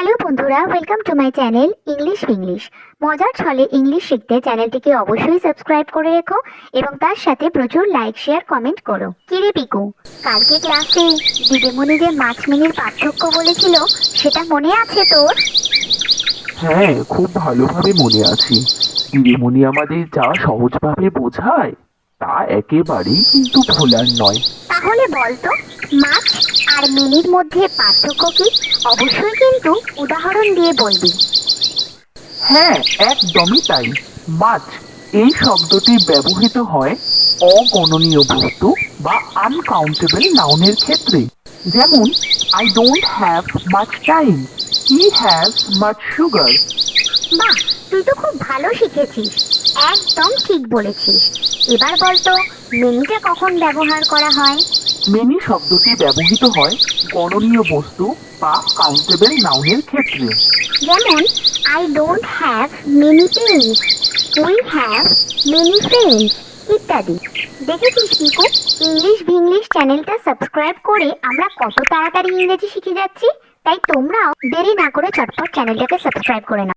Hello বন্ধুরা, welcome to my channel English মজার ছলে ইংলিশ শিখতে চ্যানেলটিকে অবশ্যই সাবস্ক্রাইব করে রেখো এবং তার সাথে প্রচুর লাইক শেয়ার কমেন্ট করো। কিরে পিকু, কালকে ক্লাসে দিদিমণি যে মাছমিনির পার্থক্য বলেছিল সেটা মনে আছে তোর? হ্যাঁ, খুব ভালোভাবে মনে আছে। দিদিমণি আমাদের যা সহজভাবে বোঝায় তা একেবারেই কিন্তু ভোলার নয়। তাহলে বলতো, মাছ আর মিনির মধ্যে পার্থক্য কি? অবশ্যই কিন্তু উদাহরণ দিয়ে বলবি। হ্যাঁ, একদমই তাই। মাছ এই শব্দটি ব্যবহৃত হয় অগণনীয় বস্তু বা আনকাউন্টেবল নাউনের ক্ষেত্রে। যেমন, I don't have much time, he has much sugar. বাহ, তুই তো খুব ভালো শিখেছিস, একদম ঠিক বলেছিস। এবার বলতো, মিনিটা কখন ব্যবহার করা হয়? মেনি শব্দটি ব্যবহৃত হয় গণনীয় বস্তু বা কাউন্টেবল নাউনের ক্ষেত্রে। যেমন, I don't have many pens, we have many friends ইত্যাদি। দেখেছিস পিকু, ইংলিশ ভিংলিশ চ্যানেলটা সাবস্ক্রাইব করে আমরা কত তাড়াতাড়ি ইংরেজি শিখে যাচ্ছি। তাই তোমরাও দেরি না করে চটপট চ্যানেলটাকে সাবস্ক্রাইব করে নাও।